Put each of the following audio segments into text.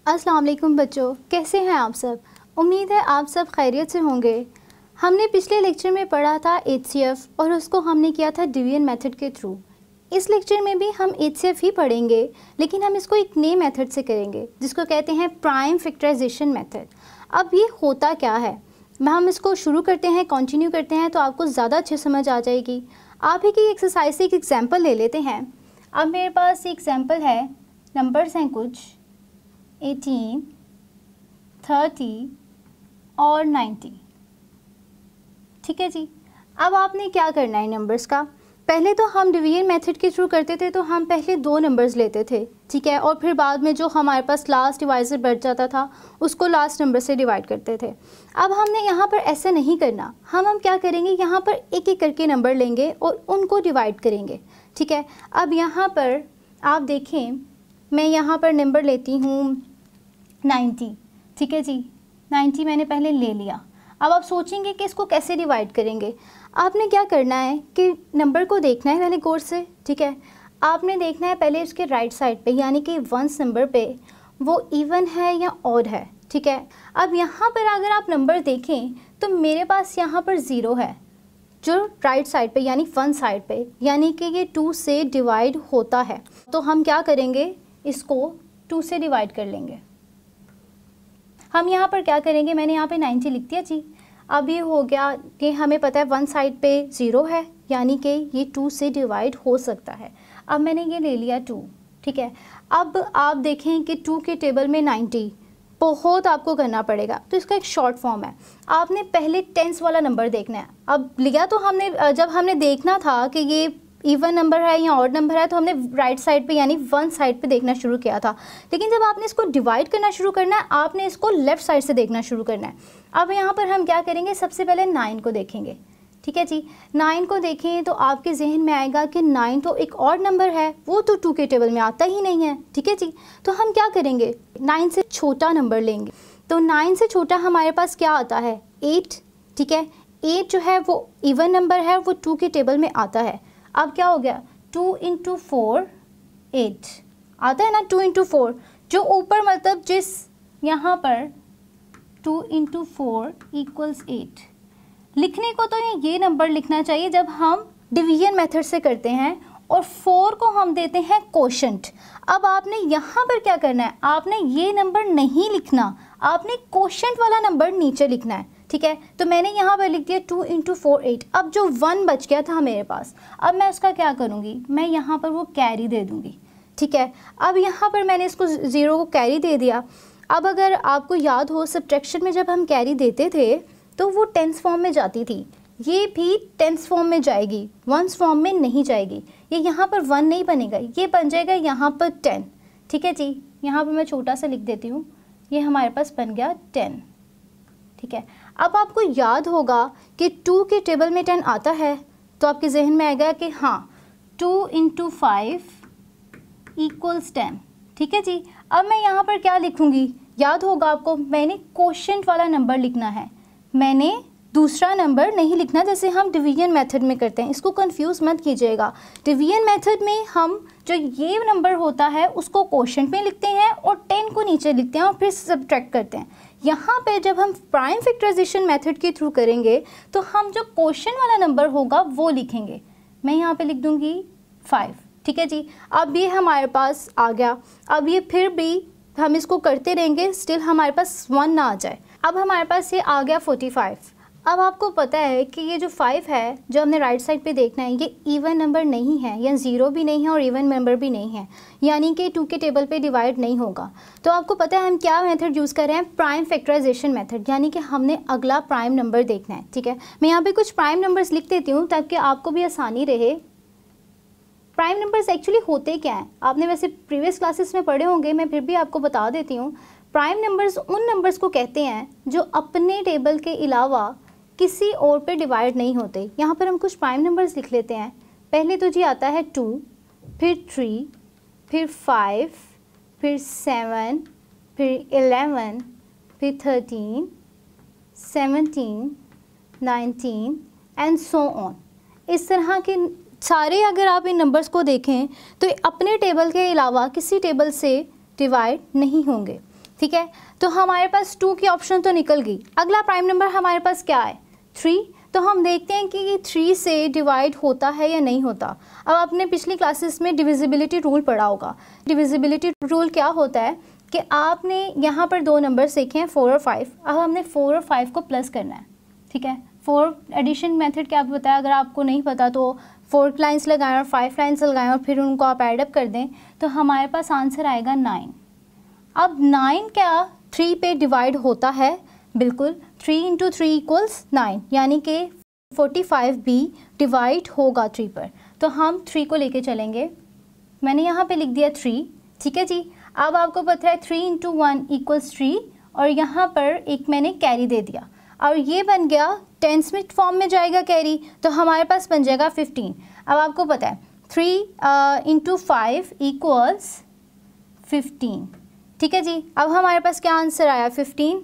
अस्सलाम वालेकुम बच्चों, कैसे हैं आप सब। उम्मीद है आप सब खैरियत से होंगे। हमने पिछले लेक्चर में पढ़ा था HCF और उसको हमने किया था डिवीजन मेथड के थ्रू। इस लेक्चर में भी हम HCF ही पढ़ेंगे, लेकिन हम इसको एक नए मेथड से करेंगे जिसको कहते हैं प्राइम फैक्टराइजेशन मेथड। अब ये होता क्या है, हम इसको शुरू करते हैं, कंटिन्यू करते हैं तो आपको ज़्यादा अच्छे समझ आ जाएगी। आप ही की एक्सरसाइज से एक एग्जाम्पल ले लेते हैं। अब मेरे पास एग्जाम्पल है, नंबर्स हैं कुछ 18, 30 और 90। ठीक है जी। अब आपने क्या करना है नंबर्स का, पहले तो हम डिवीजन मेथड के थ्रू करते थे तो हम पहले 2 नंबर्स लेते थे, ठीक है, और फिर बाद में जो हमारे पास लास्ट डिवाइजर बच जाता था उसको लास्ट नंबर से डिवाइड करते थे। अब हमने यहाँ पर ऐसा नहीं करना, हम क्या करेंगे, यहाँ पर एक एक करके नंबर लेंगे और उनको डिवाइड करेंगे। ठीक है। अब यहाँ पर आप देखें, मैं यहाँ पर नंबर लेती हूँ 90। ठीक है जी, 90 मैंने पहले ले लिया। अब आप सोचेंगे कि इसको कैसे डिवाइड करेंगे। आपने क्या करना है कि नंबर को देखना है पहले गौर से। ठीक है, आपने देखना है पहले इसके राइट साइड पे, यानी कि वंस नंबर पे वो इवन है या ऑड है। ठीक है। अब यहाँ पर अगर आप नंबर देखें तो मेरे पास यहाँ पर 0 है जो राइट साइड पे यानी वन साइड पे, यानी कि ये 2 से डिवाइड होता है। तो हम क्या करेंगे, इसको 2 से डिवाइड कर लेंगे। हम यहाँ पर क्या करेंगे, मैंने यहाँ पे 90 लिख दिया जी। अब ये हो गया कि हमें पता है वन साइड पे 0 है, यानी कि ये 2 से डिवाइड हो सकता है। अब मैंने ये ले लिया 2। ठीक है। अब आप देखें कि 2 के टेबल में 90 बहुत आपको करना पड़ेगा, तो इसका एक शॉर्ट फॉर्म है। आपने पहले टेंस वाला नंबर देखना है। अब लिया तो हमने, जब हमने देखना था कि ये इवन नंबर है या ऑड नंबर है तो हमने राइट साइड पे यानी वन साइड पे देखना शुरू किया था, लेकिन जब आपने इसको डिवाइड करना शुरू करना है आपने इसको लेफ़्ट साइड से देखना शुरू करना है। अब यहाँ पर हम क्या करेंगे, सबसे पहले 9 को देखेंगे। ठीक है जी, 9 को देखें तो आपके जहन में आएगा कि 9 तो एक ऑड नंबर है, वो तो 2 के टेबल में आता ही नहीं है। ठीक है जी, तो हम क्या करेंगे, 9 से छोटा नंबर लेंगे। तो 9 से छोटा हमारे पास क्या आता है, 8। ठीक है, 8 जो है वो इवन नंबर है, वो 2 के टेबल में आता है। अब क्या हो गया, 2 × 4 8 आता है ना, 2 × 4 जो ऊपर, मतलब जिस यहाँ पर 2 × 4 = 8 लिखने को तो ये नंबर लिखना चाहिए जब हम डिवीजन मेथड से करते हैं, और 4 को हम देते हैं कोशेंट। अब आपने यहाँ पर क्या करना है, आपने ये नंबर नहीं लिखना, आपने कोशेंट वाला नंबर नीचे लिखना है। ठीक है, तो मैंने यहाँ पर लिख दिया 2 × 4 8। अब जो 1 बच गया था मेरे पास, अब मैं उसका क्या करूँगी, मैं यहाँ पर वो कैरी दे दूँगी। ठीक है, अब यहाँ पर मैंने इसको 0 को कैरी दे दिया। अब अगर आपको याद हो, सब्ट्रैक्शन में जब हम कैरी देते थे तो वो टेंस फॉर्म में जाती थी, ये भी टेंस फॉर्म में जाएगी, वंस फॉर्म में नहीं जाएगी। ये यहाँ पर 1 नहीं बनेगा, ये बन जाएगा यहाँ पर 10। ठीक है जी, यहाँ पर मैं छोटा सा लिख देती हूँ, ये हमारे पास बन गया 10। ठीक है, अब आपको याद होगा कि 2 के टेबल में 10 आता है, तो आपके जहन में आएगा कि हाँ 2 × 5 = 10। ठीक है जी, अब मैं यहाँ पर क्या लिखूँगी, याद होगा आपको, मैंने कोशेंट वाला नंबर लिखना है, मैंने दूसरा नंबर नहीं लिखना जैसे हम डिवीजन मेथड में करते हैं। इसको कंफ्यूज मत कीजिएगा। डिवीजन मेथड में हम जो ये नंबर होता है उसको कोशेंट में लिखते हैं और 10 को नीचे लिखते हैं और फिर सब्ट्रैक्ट करते हैं। यहाँ पे जब हम प्राइम फैक्टराइजेशन मेथड के थ्रू करेंगे तो हम जो कोशेंट वाला नंबर होगा वो लिखेंगे। मैं यहाँ पे लिख दूँगी 5। ठीक है जी, अब ये हमारे पास आ गया। अब ये फिर भी हम इसको करते रहेंगे, स्टिल हमारे पास 1 ना आ जाए। अब हमारे पास ये आ गया 45। अब आपको पता है कि ये जो 5 है जो हमने राइट साइड पे देखना है, ये इवन नंबर नहीं है, या 0 भी नहीं है और इवन नंबर भी नहीं है, यानी कि 2 के टेबल पे डिवाइड नहीं होगा। तो आपको पता है हम क्या मेथड यूज़ कर रहे हैं, प्राइम फैक्टराइजेशन मेथड, यानी कि हमने अगला प्राइम नंबर देखना है। ठीक है, मैं यहाँ पे कुछ प्राइम नंबर्स लिख देती हूँ ताकि आपको भी आसानी रहे। प्राइम नंबर्स एक्चुअली होते क्या हैं, आपने वैसे प्रीवियस क्लासेस में पढ़े होंगे, मैं फिर भी आपको बता देती हूँ। प्राइम नंबर्स उन नंबर्स को कहते हैं जो अपने टेबल के अलावा किसी और पे डिवाइड नहीं होते। यहाँ पर हम कुछ प्राइम नंबर्स लिख लेते हैं। पहले तो जी आता है 2, फिर 3, फिर 5, फिर 7, फिर 11, फिर 13, 17, 19 एंड सो ऑन। इस तरह के सारे अगर आप इन नंबर्स को देखें तो अपने टेबल के अलावा किसी टेबल से डिवाइड नहीं होंगे। ठीक है, तो हमारे पास 2 की ऑप्शन तो निकल गई। अगला प्राइम नंबर हमारे पास क्या है? 3। तो हम देखते हैं कि ये 3 से डिवाइड होता है या नहीं होता। अब आपने पिछली क्लासेस में डिविजिबिलिटी रूल पढ़ा होगा। डिविजिबिलिटी रूल क्या होता है कि आपने यहाँ पर 2 नंबर सीखे हैं 4 और 5। अब हमने 4 और 5 को प्लस करना है, ठीक है। 4 एडिशन मेथड क्या बताया, अगर आपको नहीं पता तो 4 लाइन्स लगाएं और 5 लाइन्स लगाएं और फिर उनको आप एडअप कर दें तो हमारे पास आंसर आएगा 9। अब 9 क्या 3 पे डिवाइड होता है? बिल्कुल, 3 इंटू 3 इक्वल्स 9, यानी कि 45 भी डिवाइड होगा 3 पर। तो हम 3 को लेके चलेंगे। मैंने यहाँ पे लिख दिया 3, ठीक है जी। अब आपको पता है 3 इंटू 1 इक्वल्स 3 और यहाँ पर एक मैंने कैरी दे दिया और ये बन गया टेंसमिट फॉर्म में जाएगा कैरी, तो हमारे पास बन जाएगा 15। अब आपको पता है 3 इंटू 5 इक्वल्स 15, ठीक है जी। अब हमारे पास क्या आंसर आया? 15,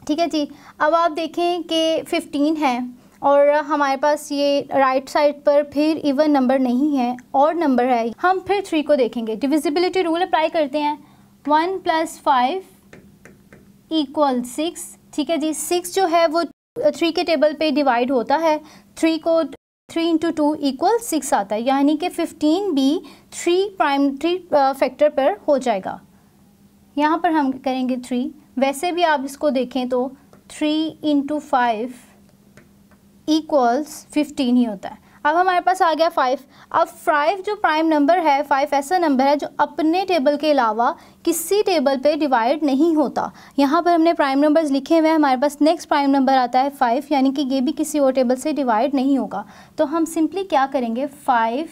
ठीक है जी। अब आप देखें कि 15 है और हमारे पास ये राइट साइड पर फिर इवन नंबर नहीं है, ऑड नंबर है। हम फिर 3 को देखेंगे, डिविजिबिलिटी रूल अप्लाई करते हैं। 1 + 5 = 6, ठीक है जी। 6 जो है वो 3 के टेबल पे डिवाइड होता है। 3 इंटू 2 = 6 आता है, यानी कि 15 भी 3 फैक्टर पर हो जाएगा। यहाँ पर हम करेंगे 3। वैसे भी आप इसको देखें तो 3 इंटू 5 इक्वल्स 15 ही होता है। अब हमारे पास आ गया 5। अब 5 जो प्राइम नंबर है, 5 ऐसा नंबर है जो अपने टेबल के अलावा किसी टेबल पे डिवाइड नहीं होता। यहाँ पर हमने प्राइम नंबर्स लिखे हुए हैं, हमारे पास नेक्स्ट प्राइम नंबर आता है 5, यानी कि ये भी किसी और टेबल से डिवाइड नहीं होगा। तो हम सिंपली क्या करेंगे, 5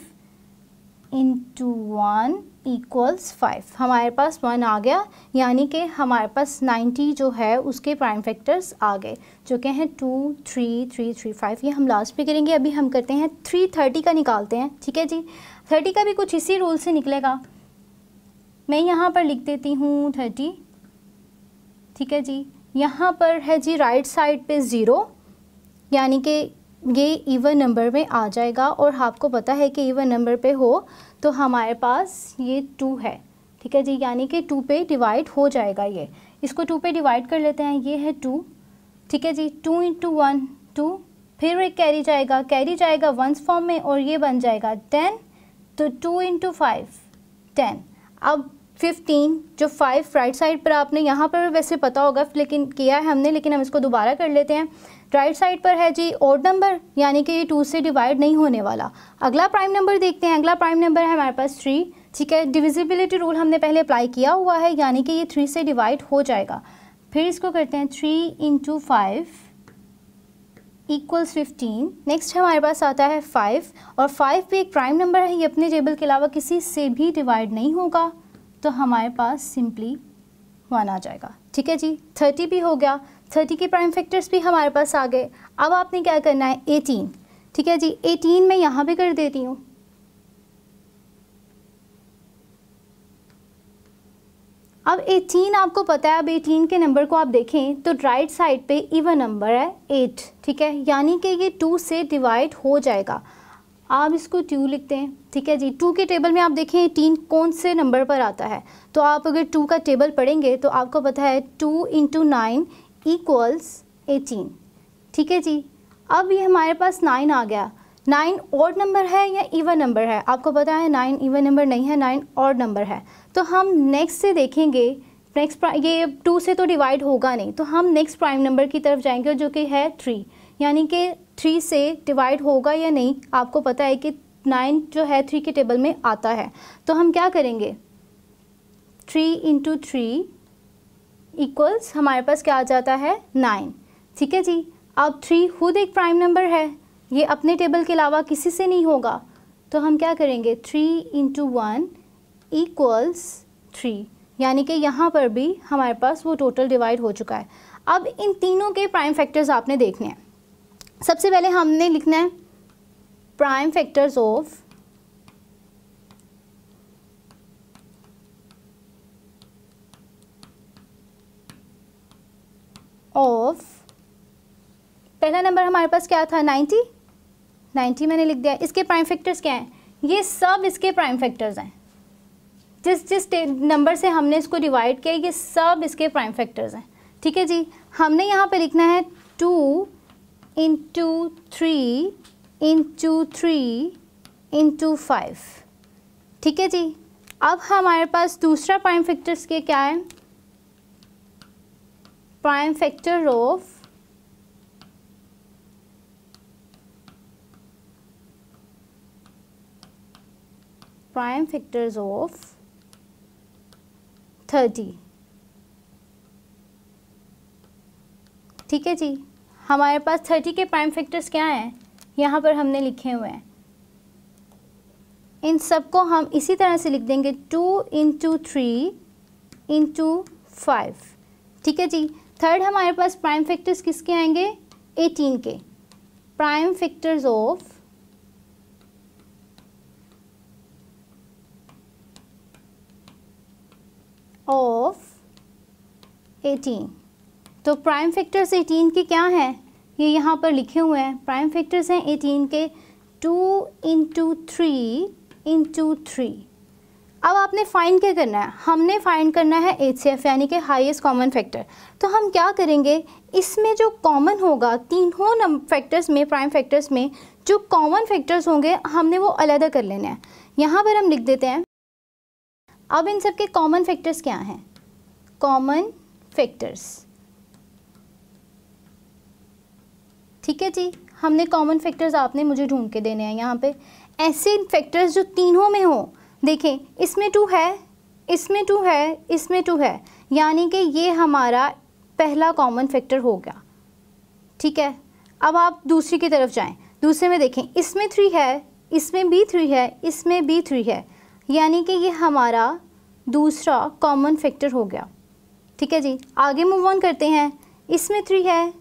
इंटू 1 इक्वल्स 5। हमारे पास 1 आ गया, यानी कि हमारे पास 90 जो है उसके प्राइम फैक्टर्स आ गए, जो कि हैं 2, 3, 3, 3, 5। ये हम लास्ट पे करेंगे। अभी हम करते हैं 330 का निकालते हैं, ठीक है जी। 30 का भी कुछ इसी रूल से निकलेगा। मैं यहाँ पर लिख देती हूँ 30, ठीक है जी। यहाँ पर है जी राइट साइड पे 0, यानी कि ये इवन नंबर में आ जाएगा और आपको पता है कि इवन नंबर पे हो तो हमारे पास ये 2 है, ठीक है जी, यानी कि 2 पे डिवाइड हो जाएगा। ये इसको 2 पे डिवाइड कर लेते हैं, ये है 2, ठीक है जी। 2 इंटू 1 2, फिर एक कैरी जाएगा वंस फॉर्म में और ये बन जाएगा 10, तो 2 इंटू 5 10। अब 15 जो 5 राइट साइड पर आपने यहाँ पर वैसे पता होगा लेकिन किया है हमने, लेकिन हम इसको दोबारा कर लेते हैं। राइट साइड पर है जी ऑड नंबर, यानी कि ये 2 से डिवाइड नहीं होने वाला। अगला प्राइम नंबर देखते हैं। अगला प्राइम नंबर है हमारे पास 3, ठीक है। डिविजिबिलिटी रूल हमने पहले अप्लाई किया हुआ है, यानी कि ये 3 से डिवाइड हो जाएगा। फिर इसको करते हैं 3 इंटू 5 इक्वल्स 15। नेक्स्ट हमारे पास आता है 5, और 5 भी एक प्राइम नंबर है, ये अपने टेबल के अलावा किसी से भी डिवाइड नहीं होगा, तो हमारे पास सिंपली 1 आ जाएगा, ठीक है जी। 30 भी हो गया, 30 के प्राइम फैक्टर्स भी हमारे पास आ गए। अब आपने क्या करना है 18, ठीक है जी। 18 मैं यहाँ पे कर देती हूँ। अब 18 आपको पता है, अब 18 के नंबर को आप देखें तो राइट साइड पे इवन नंबर है 8, ठीक है, यानी कि ये 2 से डिवाइड हो जाएगा। आप इसको 2 लिखते हैं, ठीक है जी। 2 के टेबल में आप देखें 18 कौन से नंबर पर आता है, तो आप अगर 2 का टेबल पढ़ेंगे तो आपको पता है 2 इंटू 9 इक्वल्स 18, ठीक है जी। अब ये हमारे पास 9 आ गया। 9 ऑड नंबर है या इवन नंबर है? आपको पता है 9 इवन नंबर नहीं है, 9 ऑड नंबर है। तो हम नेक्स्ट से देखेंगे, नेक्स्ट ये 2 से तो डिवाइड होगा नहीं, तो हम नेक्स्ट प्राइम नंबर की तरफ जाएंगे जो कि है 3, यानी कि 3 से डिवाइड होगा या नहीं। आपको पता है कि 9 जो है 3 के टेबल में आता है, तो हम क्या करेंगे 3 इंटू 3 इक्वल्स हमारे पास क्या आ जाता है 9, ठीक है जी। अब 3 खुद एक प्राइम नंबर है, ये अपने टेबल के अलावा किसी से नहीं होगा, तो हम क्या करेंगे 3 इंटू 1 इक्वल्स 3, यानी कि यहाँ पर भी हमारे पास वो टोटल डिवाइड हो चुका है। अब इन तीनों के प्राइम फैक्टर्स आपने देखने हैं। सबसे पहले हमने लिखना है प्राइम फैक्टर्स ऑफ पहला नंबर हमारे पास क्या था 90 मैंने लिख दिया। इसके प्राइम फैक्टर्स क्या हैं? ये सब इसके प्राइम फैक्टर्स हैं जिस नंबर से हमने इसको डिवाइड किया ये सब इसके प्राइम फैक्टर्स हैं। ठीक है जी, हमने यहाँ पे लिखना है 2 इंटू 3 इंटू 3 इंटू 5। ठीक है जी, अब हमारे पास दूसरा प्राइम फैक्टर्स के क्या है, prime factor of prime factors of 30। ठीक है जी, हमारे पास 30 के प्राइम फैक्टर्स क्या हैं, यहाँ पर हमने लिखे हुए हैं। इन सब को हम इसी तरह से लिख देंगे 2 इंटू 3 इंटू 5। ठीक है जी, थर्ड हमारे पास प्राइम फैक्टर्स किसके आएंगे, 18 के। Prime factors of 18। तो प्राइम फैक्टर्स 18 के क्या हैं, ये यहाँ पर लिखे हुए हैं। प्राइम फैक्टर्स हैं 18 के 2 इंटू 3 इंटू 3। अब आपने फाइंड क्या करना है, हमने फाइंड करना है HCF यानी कि हाईएस्ट कॉमन फैक्टर। तो हम क्या करेंगे, इसमें जो कॉमन होगा तीनों फैक्टर्स में, प्राइम फैक्टर्स में जो कॉमन फैक्टर्स होंगे हमने वो अलग कर लेने हैं। यहाँ पर हम लिख देते हैं। अब इन सब के कॉमन फैक्टर्स क्या हैं, कॉमन फैक्टर्स। ठीक है जी, हमने कॉमन फैक्टर्स आपने मुझे ढूंढ के देने हैं। यहाँ पे ऐसे फैक्टर्स जो तीनों में हो, देखें इसमें 2 है, इसमें 2 है, इसमें 2 है, यानी कि ये हमारा पहला कॉमन फैक्टर हो गया। ठीक है, अब आप दूसरी की तरफ जाएं, दूसरे में देखें इसमें 3 है, इसमें भी 3 है, इसमें भी 3 है, यानी कि ये हमारा दूसरा कॉमन फैक्टर हो गया। ठीक है जी, आगे मूव ऑन करते हैं। इसमें 3 है,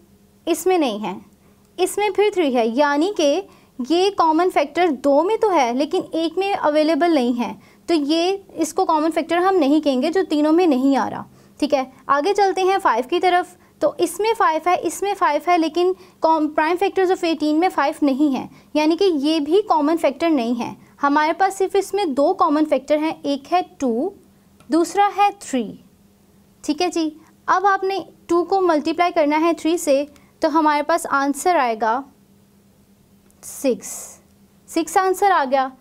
इसमें नहीं है, इसमें फिर 3 है, यानी कि ये कॉमन फैक्टर 2 में तो है लेकिन एक में अवेलेबल नहीं है, तो ये इसको कॉमन फैक्टर हम नहीं कहेंगे जो तीनों में नहीं आ रहा। ठीक है, आगे चलते हैं 5 की तरफ। तो इसमें 5 है, इसमें 5 है, लेकिन प्राइम फैक्टर्स ऑफ 18 में 5 नहीं है, यानी कि ये भी कॉमन फैक्टर नहीं है। हमारे पास सिर्फ इसमें 2 कॉमन फैक्टर हैं, एक है 2, दूसरा है 3। ठीक है जी, अब आपने 2 को मल्टीप्लाई करना है 3 से, तो हमारे पास आंसर आएगा 6 आंसर आ गया।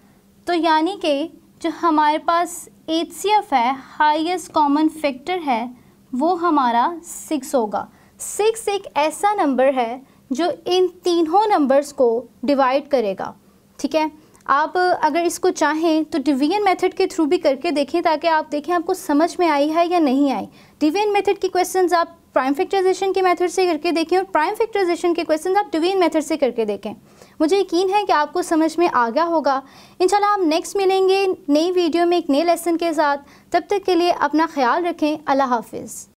तो यानी कि जो हमारे पास HCF है, हाईएस्ट कॉमन फैक्टर है, वो हमारा 6 होगा। 6 एक ऐसा नंबर है जो इन तीनों नंबर्स को डिवाइड करेगा। ठीक है, आप अगर इसको चाहें तो डिवीजन मेथड के थ्रू भी करके देखें, ताकि आप देखें आपको समझ में आई है या नहीं आई। डिवीजन मेथड की क्वेश्चंस आप प्राइम फैक्टराइजेशन के मेथड से करके देखें और प्राइम फैक्टराइजेशन के क्वेश्चंस आप डिवीजन मेथड से करके देखें। मुझे यकीन है कि आपको समझ में आ गया होगा। इंशाल्लाह हम नेक्स्ट मिलेंगे नई वीडियो में एक नए लेसन के साथ। तब तक के लिए अपना ख्याल रखें। अल्लाह हाफिज़।